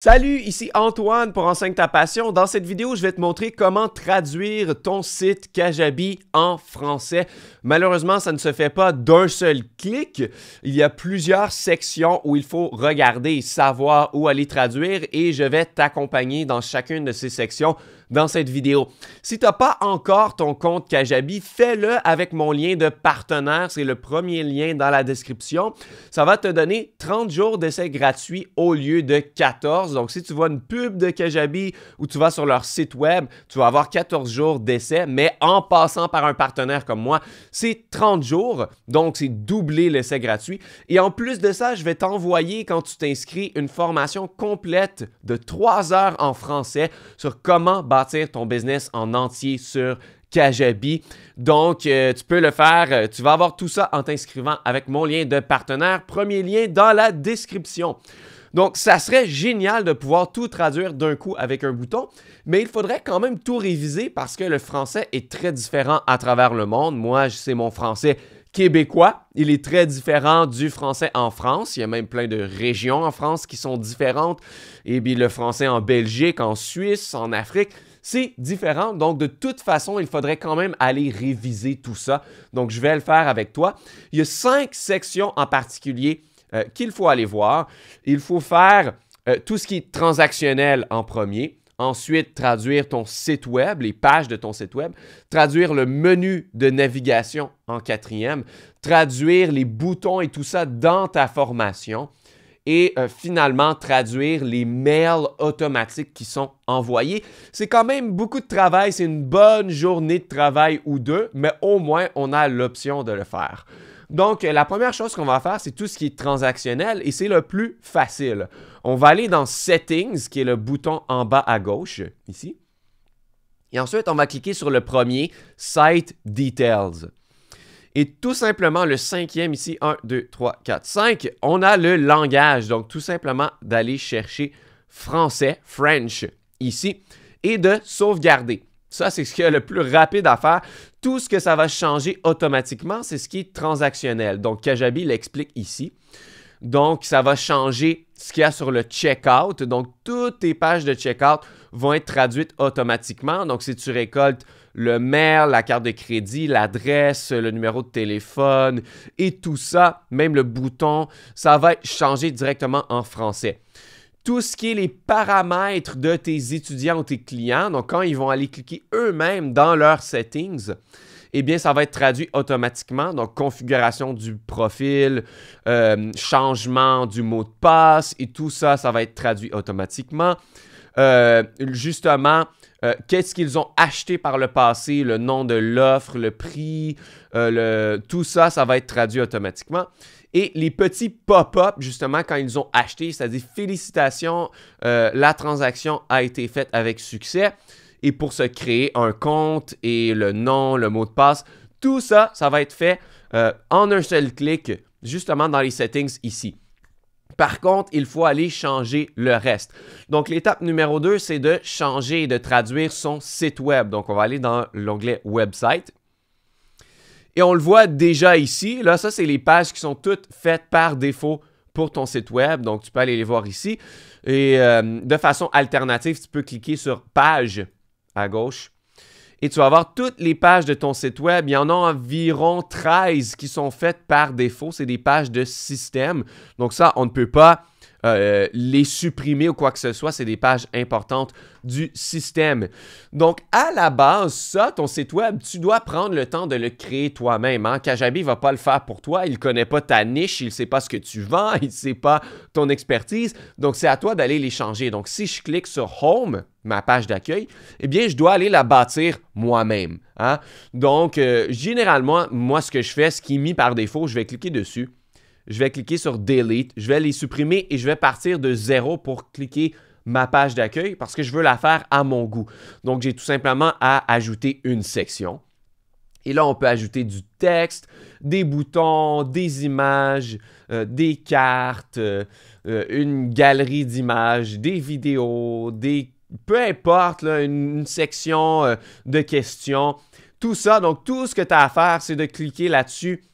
Salut, ici Antoine pour Enseigne ta passion. Dans cette vidéo, je vais te montrer comment traduire ton site Kajabi en français. Malheureusement, ça ne se fait pas d'un seul clic. Il y a plusieurs sections où il faut regarder et savoir où aller traduire et je vais t'accompagner dans chacune de ces sections dans cette vidéo. Si tu n'as pas encore ton compte Kajabi, fais-le avec mon lien de partenaire. C'est le premier lien dans la description. Ça va te donner 30 jours d'essai gratuit au lieu de 14. Donc, si tu vois une pub de Kajabi ou tu vas sur leur site web, tu vas avoir 14 jours d'essai, mais en passant par un partenaire comme moi, c'est 30 jours. Donc, c'est doubler l'essai gratuit. Et en plus de ça, je vais t'envoyer, quand tu t'inscris, une formation complète de 3 heures en français sur comment bâtir ton business en entier sur Kajabi. Donc, tu peux le faire. Tu vas avoir tout ça en t'inscrivant avec mon lien de partenaire. Premier lien dans la description. Donc, ça serait génial de pouvoir tout traduire d'un coup avec un bouton, mais il faudrait quand même tout réviser parce que le français est très différent à travers le monde. Moi, c'est mon français québécois. Il est très différent du français en France. Il y a même plein de régions en France qui sont différentes. Et puis, le français en Belgique, en Suisse, en Afrique, c'est différent. Donc, de toute façon, il faudrait quand même aller réviser tout ça. Donc, je vais le faire avec toi. Il y a 5 sections en particulier qu'il faut aller voir. Il faut faire tout ce qui est transactionnel en premier. Ensuite, traduire ton site web, les pages de ton site web. Traduire le menu de navigation en quatrième. Traduire les boutons et tout ça dans ta formation. Et finalement, traduire les mails automatiques qui sont envoyés. C'est quand même beaucoup de travail. C'est une bonne journée de travail ou deux, mais au moins, on a l'option de le faire. Donc, la première chose qu'on va faire, c'est tout ce qui est transactionnel et c'est le plus facile. On va aller dans Settings, qui est le bouton en bas à gauche, ici. Et ensuite, on va cliquer sur le premier, Site Details. Et tout simplement, le cinquième ici, 1, 2, 3, 4, 5, on a le langage. Donc, tout simplement d'aller chercher français, French, ici, et de sauvegarder. Ça, c'est ce qui est le plus rapide à faire. Tout ce que ça va changer automatiquement, c'est ce qui est transactionnel. Donc, Kajabi l'explique ici. Donc, ça va changer ce qu'il y a sur le checkout. Donc, toutes tes pages de checkout vont être traduites automatiquement. Donc, si tu récoltes le mail, la carte de crédit, l'adresse, le numéro de téléphone et tout ça, même le bouton, ça va être changé directement en français. Tout ce qui est les paramètres de tes étudiants ou tes clients, donc quand ils vont aller cliquer eux-mêmes dans leurs settings, eh bien, ça va être traduit automatiquement. Donc, configuration du profil, changement du mot de passe et tout ça, ça va être traduit automatiquement. Justement, qu'est-ce qu'ils ont acheté par le passé, le nom de l'offre, le prix, tout ça, ça va être traduit automatiquement. Et les petits pop-up, justement, quand ils ont acheté, c'est-à-dire félicitations, la transaction a été faite avec succès. Et pour se créer un compte et le nom, le mot de passe, tout ça, ça va être fait en un seul clic, justement dans les settings ici. Par contre, il faut aller changer le reste. Donc, l'étape numéro 2, c'est de changer et de traduire son site web. Donc, on va aller dans l'onglet « Website ». Et on le voit déjà ici. Là, ça, c'est les pages qui sont toutes faites par défaut pour ton site web. Donc, tu peux aller les voir ici. Et de façon alternative, tu peux cliquer sur « Page » à gauche. Et tu vas voir toutes les pages de ton site web. Il y en a environ 13 qui sont faites par défaut. C'est des pages de système. Donc ça, on ne peut pas les supprimer ou quoi que ce soit. C'est des pages importantes du système. Donc, à la base, ça, ton site web, tu dois prendre le temps de le créer toi-même. Hein? Kajabi ne va pas le faire pour toi. Il ne connaît pas ta niche. Il ne sait pas ce que tu vends. Il ne sait pas ton expertise. Donc, c'est à toi d'aller les changer. Donc, si je clique sur Home, ma page d'accueil, eh bien, je dois aller la bâtir moi-même. Hein? Donc, généralement, moi, ce que je fais, ce qui est mis par défaut, je vais cliquer dessus. Je vais cliquer sur Delete. Je vais les supprimer et je vais partir de zéro pour cliquer ma page d'accueil parce que je veux la faire à mon goût. Donc, j'ai tout simplement à ajouter une section. Et là, on peut ajouter du texte, des boutons, des images, des cartes, une galerie d'images, des vidéos, peu importe, là, une section de questions. Tout ça, donc tout ce que tu as à faire, c'est de cliquer là-dessus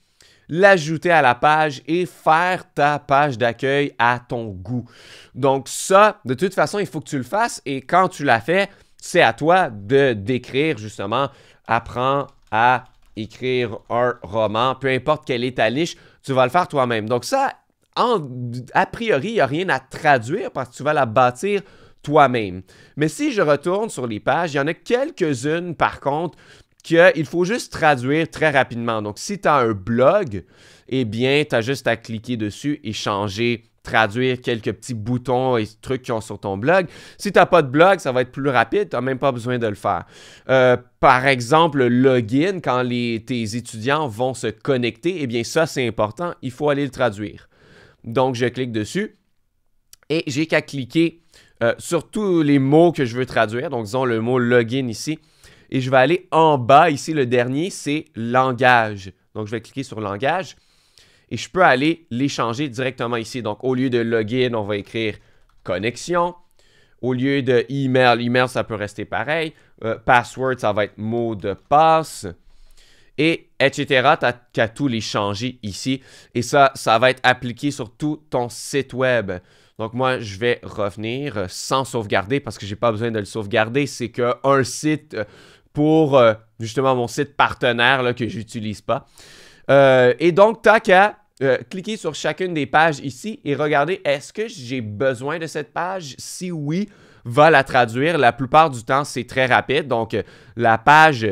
l'ajouter à la page et faire ta page d'accueil à ton goût. Donc ça, de toute façon, il faut que tu le fasses et quand tu l'as fait, c'est à toi de d'écrire justement, apprends à écrire un roman, peu importe quelle est ta niche, tu vas le faire toi-même. Donc ça, a priori, il n'y a rien à traduire parce que tu vas la bâtir toi-même. Mais si je retourne sur les pages, il y en a quelques-unes par contre qu'il faut juste traduire très rapidement. Donc si tu as un blog, eh bien, tu as juste à cliquer dessus et changer, traduire quelques petits boutons et trucs qui ont sur ton blog. Si tu n'as pas de blog, ça va être plus rapide, tu n'as même pas besoin de le faire. Par exemple, le login, quand tes étudiants vont se connecter, eh bien ça, c'est important, il faut aller le traduire. Donc, je clique dessus et j'ai qu'à cliquer sur tous les mots que je veux traduire. Donc, disons le mot login ici. Et je vais aller en bas, ici, le dernier, c'est langage. Donc, je vais cliquer sur langage et je peux aller les changer directement ici. Donc, au lieu de login, on va écrire connexion. Au lieu de email, ça peut rester pareil. Password, ça va être mot de passe. Et etc. Tu n'as qu'à tous les changer ici. Et ça va être appliqué sur tout ton site web. Donc, moi, je vais revenir sans sauvegarder parce que je n'ai pas besoin de le sauvegarder. C'est qu'un site pour justement mon site partenaire là, que je n'utilise pas. Et donc, tu n'as qu'à cliquer sur chacune des pages ici et regarder est-ce que j'ai besoin de cette page? Si oui, va la traduire. La plupart du temps, c'est très rapide. Donc, la page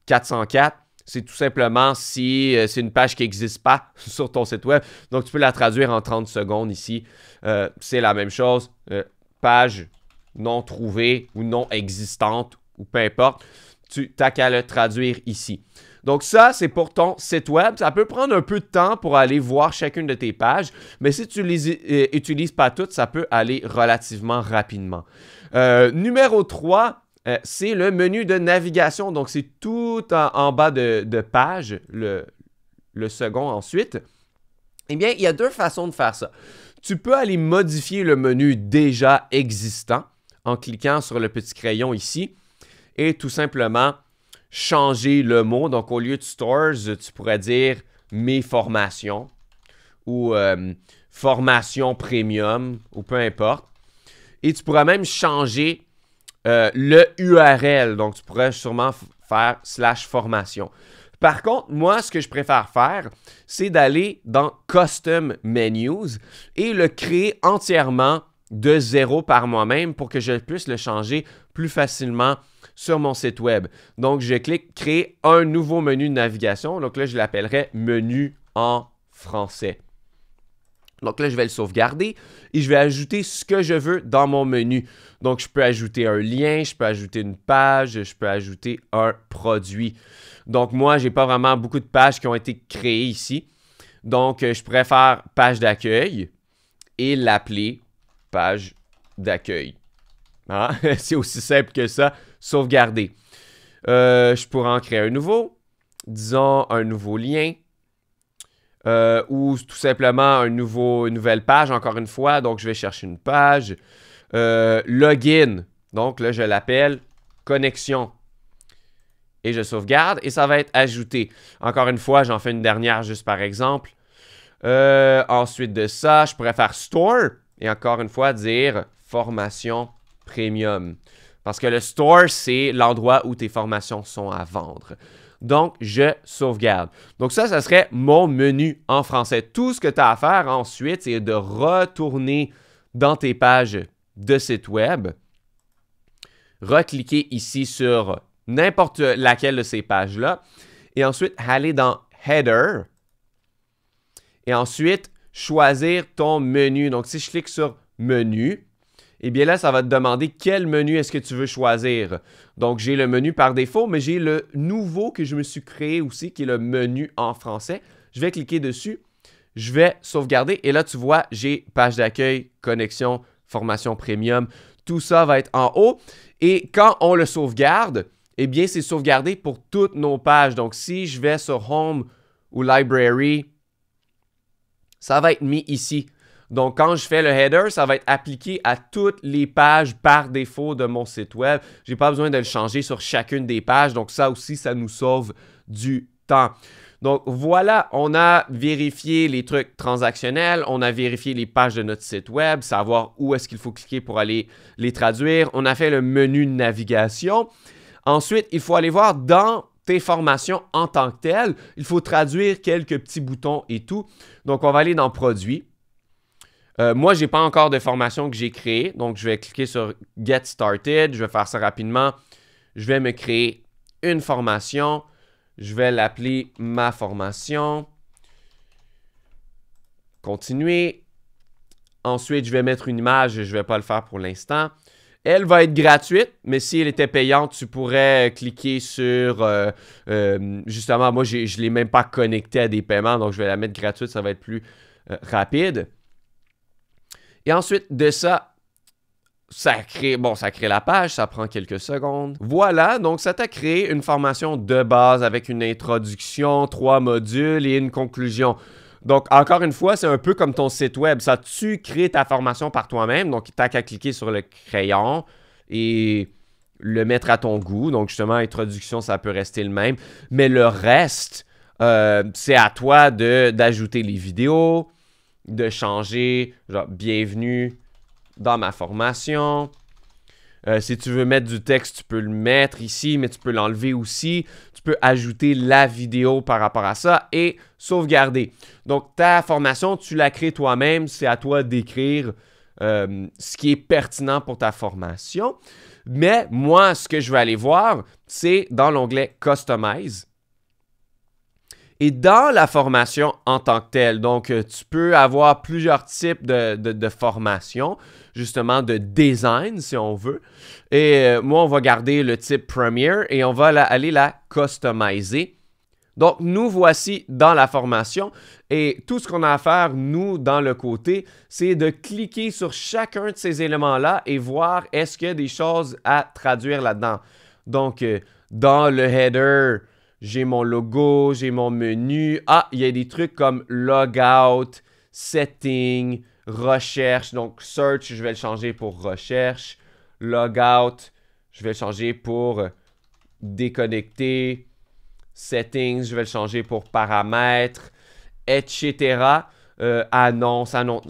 404, c'est tout simplement si c'est une page qui n'existe pas sur ton site web. Donc, tu peux la traduire en 30 secondes ici. C'est la même chose. Page non trouvée ou non existante ou peu importe. Tu n'as qu'à le traduire ici. Donc ça, c'est pour ton site web. Ça peut prendre un peu de temps pour aller voir chacune de tes pages, mais si tu ne les utilises pas toutes, ça peut aller relativement rapidement. Numéro 3, c'est le menu de navigation. Donc, c'est tout en bas de page, le second ensuite. Eh bien, il y a deux façons de faire ça. Tu peux aller modifier le menu déjà existant en cliquant sur le petit crayon ici et tout simplement changer le mot. Donc, au lieu de stores, tu pourrais dire mes formations ou formation premium ou peu importe. Et tu pourras même changer le URL. Donc, tu pourrais sûrement faire /formation. Par contre, moi, ce que je préfère faire, c'est d'aller dans Custom Menus et le créer entièrement de zéro par moi-même pour que je puisse le changer plus facilement sur mon site web. Donc, je clique Créer un nouveau menu de navigation. Donc là, je l'appellerai Menu en français. Donc là, je vais le sauvegarder et je vais ajouter ce que je veux dans mon menu. Donc, je peux ajouter un lien, je peux ajouter une page, je peux ajouter un produit. Donc, moi, je n'ai pas vraiment beaucoup de pages qui ont été créées ici. Donc, je pourrais faire page d'accueil et l'appeler page d'accueil. Hein? C'est aussi simple que ça. Sauvegarder. Je pourrais en créer un nouveau. Disons un nouveau lien. Ou tout simplement une nouvelle page, encore une fois. Donc, je vais chercher une page. Login. Donc, là, je l'appelle connexion. Et je sauvegarde et ça va être ajouté. Encore une fois, j'en fais une dernière juste par exemple. Ensuite de ça, je pourrais faire store et encore une fois dire formation premium. Parce que le store, c'est l'endroit où tes formations sont à vendre. Donc, je sauvegarde. Donc ça serait mon menu en français. Tout ce que tu as à faire ensuite, c'est de retourner dans tes pages de site web, recliquer ici sur n'importe laquelle de ces pages-là, et ensuite aller dans Header, et ensuite choisir ton menu. Donc, si je clique sur Menu, eh bien là, ça va te demander quel menu est-ce que tu veux choisir. Donc, j'ai le menu par défaut, mais j'ai le nouveau que je me suis créé aussi, qui est le menu en français. Je vais cliquer dessus, je vais sauvegarder, et là, tu vois, j'ai page d'accueil, connexion, formation premium. Tout ça va être en haut. Et quand on le sauvegarde, eh bien, c'est sauvegardé pour toutes nos pages. Donc, si je vais sur Home ou Library, ça va être mis ici. Donc, quand je fais le header, ça va être appliqué à toutes les pages par défaut de mon site web. Je n'ai pas besoin de le changer sur chacune des pages. Donc, ça aussi, ça nous sauve du temps. Donc voilà, on a vérifié les trucs transactionnels, on a vérifié les pages de notre site web, savoir où est-ce qu'il faut cliquer pour aller les traduire. On a fait le menu de navigation. Ensuite, il faut aller voir dans tes formations en tant que telles. Il faut traduire quelques petits boutons et tout. Donc, on va aller dans Produits. Moi, je n'ai pas encore de formation que j'ai créée. Donc, je vais cliquer sur Get Started. Je vais faire ça rapidement. Je vais me créer une formation. Je vais l'appeler ma formation. Continuer. Ensuite, je vais mettre une image. Je ne vais pas le faire pour l'instant. Elle va être gratuite, mais si elle était payante, tu pourrais cliquer sur... justement, moi, je ne l'ai même pas connecté à des paiements, donc je vais la mettre gratuite, ça va être plus rapide. Et ensuite de ça, ça crée la page, ça prend quelques secondes. Voilà, donc ça t'a créé une formation de base avec une introduction, 3 modules et une conclusion. Donc, encore une fois, c'est un peu comme ton site web. Ça, tu crées ta formation par toi-même. Donc, tu n'as qu'à cliquer sur le crayon et le mettre à ton goût. Donc, justement, introduction, ça peut rester le même. Mais le reste, c'est à toi d'ajouter les vidéos, de changer, genre, bienvenue dans ma formation. Si tu veux mettre du texte, tu peux le mettre ici, mais tu peux l'enlever aussi. Tu peux ajouter la vidéo par rapport à ça et sauvegarder. Donc, ta formation, tu la crées toi-même. C'est à toi d'écrire ce qui est pertinent pour ta formation. Mais moi, ce que je vais aller voir, c'est dans l'onglet « Customize ». Et dans la formation en tant que telle, donc tu peux avoir plusieurs types de formations, justement de design si on veut. Et moi, on va garder le type Premier et on va aller la customiser. Donc, nous voici dans la formation et tout ce qu'on a à faire, nous, dans le côté, c'est de cliquer sur chacun de ces éléments-là et voir est-ce qu'il y a des choses à traduire là-dedans. Donc, dans le header, j'ai mon logo, j'ai mon menu. Ah, il y a des trucs comme logout, setting, recherche. Donc, search, je vais le changer pour recherche. Logout, je vais le changer pour déconnecter. Settings, je vais le changer pour paramètres, etc. Announcement,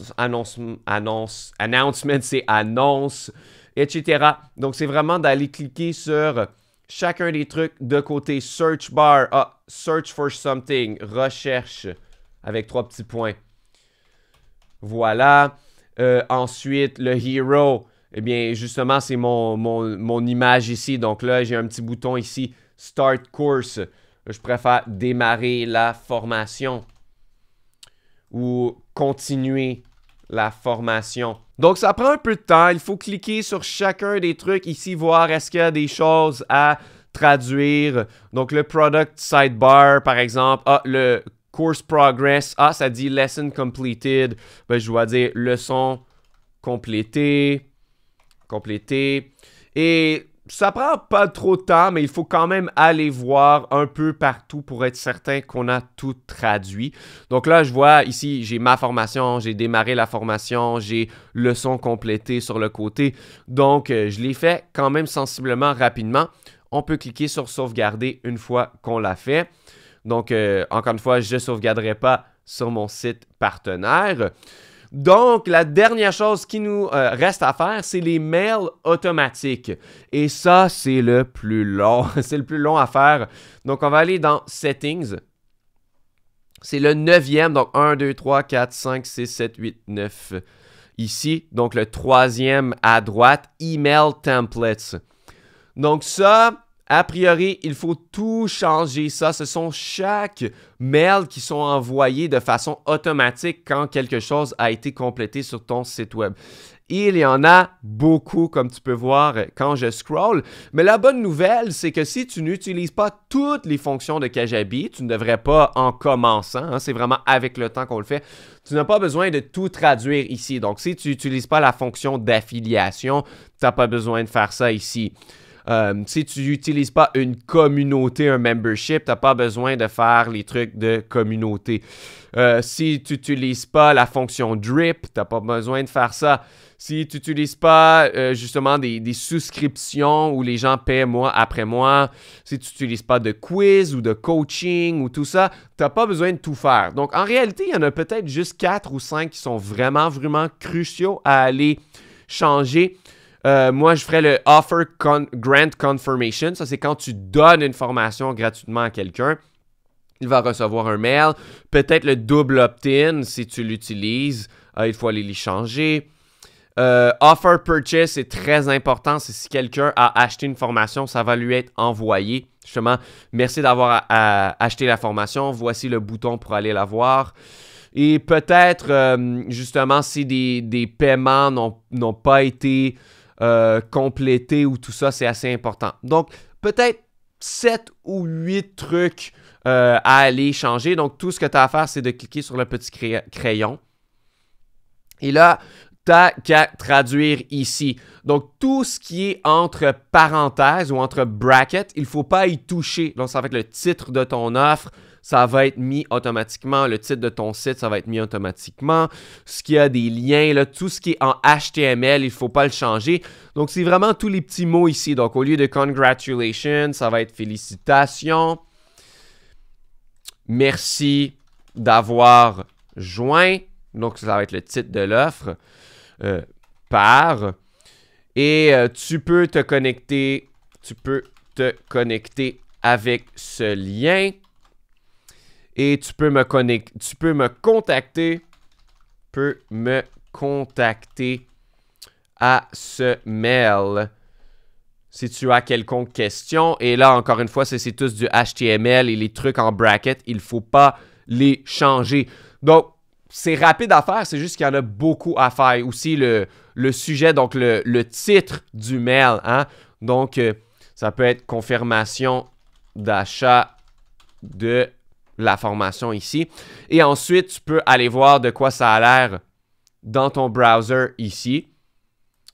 c'est annonce, etc. Donc, c'est vraiment d'aller cliquer sur chacun des trucs de côté. Search bar, search for something, recherche avec 3 petits points. Voilà. Ensuite, le hero, eh bien, justement, c'est mon image ici. Donc là, j'ai un petit bouton ici, Start Course. Je préfère démarrer la formation ou continuer la formation. Donc, ça prend un peu de temps. Il faut cliquer sur chacun des trucs ici, voir est-ce qu'il y a des choses à traduire. Donc, le Product Sidebar, par exemple. Ah, le Course Progress. Ah, ça dit Lesson Completed. Ben, je dois dire leçon complétée. Et ça prend pas trop de temps, mais il faut quand même aller voir un peu partout pour être certain qu'on a tout traduit. Donc là, je vois ici, j'ai ma formation, j'ai démarré la formation, j'ai leçon complétée sur le côté. Donc, je l'ai fait quand même sensiblement rapidement. On peut cliquer sur sauvegarder une fois qu'on l'a fait. Donc, encore une fois, je ne sauvegarderai pas sur mon site partenaire. Donc, la dernière chose qui nous reste à faire, c'est les mails automatiques. Et ça, c'est le plus long. C'est le plus long à faire. Donc, on va aller dans Settings. C'est le 9e. Donc, 1, 2, 3, 4, 5, 6, 7, 8, 9. Ici, donc le 3e à droite, Email Templates. Donc, ça... A priori, il faut tout changer ça. Ce sont chaque mail qui sont envoyés de façon automatique quand quelque chose a été complété sur ton site web. Il y en a beaucoup, comme tu peux voir quand je scroll. Mais la bonne nouvelle, c'est que si tu n'utilises pas toutes les fonctions de Kajabi, tu ne devrais pas en commençant. C'est vraiment avec le temps qu'on le fait. Tu n'as pas besoin de tout traduire ici. Donc, si tu n'utilises pas la fonction d'affiliation, tu n'as pas besoin de faire ça ici. Si tu n'utilises pas une communauté, un membership, tu n'as pas besoin de faire les trucs de communauté. Si tu n'utilises pas la fonction drip, tu n'as pas besoin de faire ça. Si tu n'utilises pas justement des souscriptions où les gens paient mois après mois, si tu n'utilises pas de quiz ou de coaching ou tout ça, tu n'as pas besoin de tout faire. Donc, en réalité, il y en a peut-être juste 4 ou 5 qui sont vraiment, vraiment cruciaux à aller changer. Moi, je ferais le Offer Grant Confirmation. Ça, c'est quand tu donnes une formation gratuitement à quelqu'un. Il va recevoir un mail. Peut-être le double opt-in si tu l'utilises. Il faut aller les changer. Offer Purchase, c'est très important. C'est si quelqu'un a acheté une formation, ça va lui être envoyé. Justement, merci d'avoir acheté la formation. Voici le bouton pour aller la voir. Et peut-être, justement, si des paiements n'ont pas été complétés ou tout ça, c'est assez important. Donc, peut-être 7 ou 8 trucs à aller changer. Donc, tout ce que tu as à faire, c'est de cliquer sur le petit crayon. Et là, tu n'as qu'à traduire ici. Donc, tout ce qui est entre parenthèses ou entre brackets, il ne faut pas y toucher. Donc, ça va être le titre de ton offre. Ça va être mis automatiquement. Le titre de ton site, ça va être mis automatiquement. Ce qui a des liens, là, tout ce qui est en HTML, il ne faut pas le changer. Donc, c'est vraiment tous les petits mots ici. Donc, au lieu de congratulations, ça va être félicitations. Merci d'avoir joint. Donc, ça va être le titre de l'offre. Et tu peux te connecter avec ce lien et tu peux me contacter à ce mail si tu as quelconque question. Et là, encore une fois, c'est tous du HTML et les trucs en bracket, il ne faut pas les changer. Donc, c'est rapide à faire, c'est juste qu'il y en a beaucoup à faire. Aussi, le sujet, donc le titre du mail. Hein? Donc, ça peut être confirmation d'achat de la formation ici. Et ensuite, tu peux aller voir de quoi ça a l'air dans ton browser ici.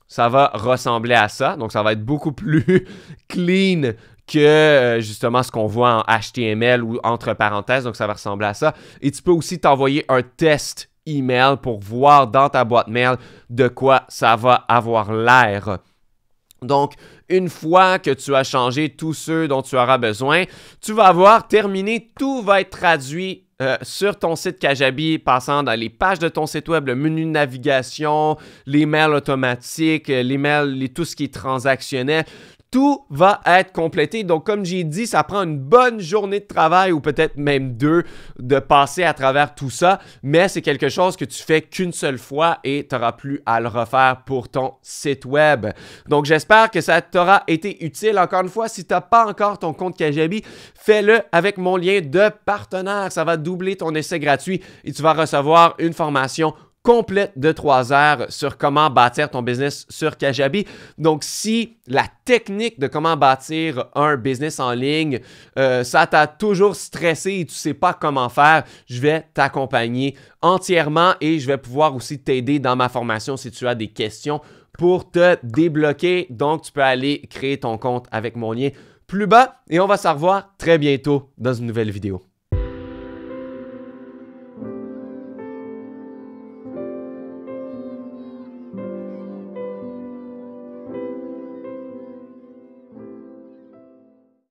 Ça va ressembler à ça. Donc, ça va être beaucoup plus clean que justement ce qu'on voit en HTML ou entre parenthèses. Donc, ça va ressembler à ça. Et tu peux aussi t'envoyer un test email pour voir dans ta boîte mail de quoi ça va avoir l'air. Donc, une fois que tu as changé tous ceux dont tu auras besoin, tu vas avoir terminé. Tout va être traduit sur ton site Kajabi, passant dans les pages de ton site web, le menu de navigation, les mails automatiques, les mails, tout ce qui est transactionnel. Tout va être complété. Donc, comme j'ai dit, ça prend une bonne journée de travail ou peut-être même 2 de passer à travers tout ça, mais c'est quelque chose que tu fais qu'une seule fois et tu n'auras plus à le refaire pour ton site web. Donc, j'espère que ça t'aura été utile. Encore une fois, si tu n'as pas encore ton compte Kajabi, fais-le avec mon lien de partenaire. Ça va doubler ton essai gratuit et tu vas recevoir une formation complète de 3 heures sur comment bâtir ton business sur Kajabi. Donc, si la technique de comment bâtir un business en ligne, ça t'a toujours stressé et tu ne sais pas comment faire, je vais t'accompagner entièrement et je vais pouvoir aussi t'aider dans ma formation si tu as des questions pour te débloquer. Donc, tu peux aller créer ton compte avec mon lien plus bas et on va se revoir très bientôt dans une nouvelle vidéo.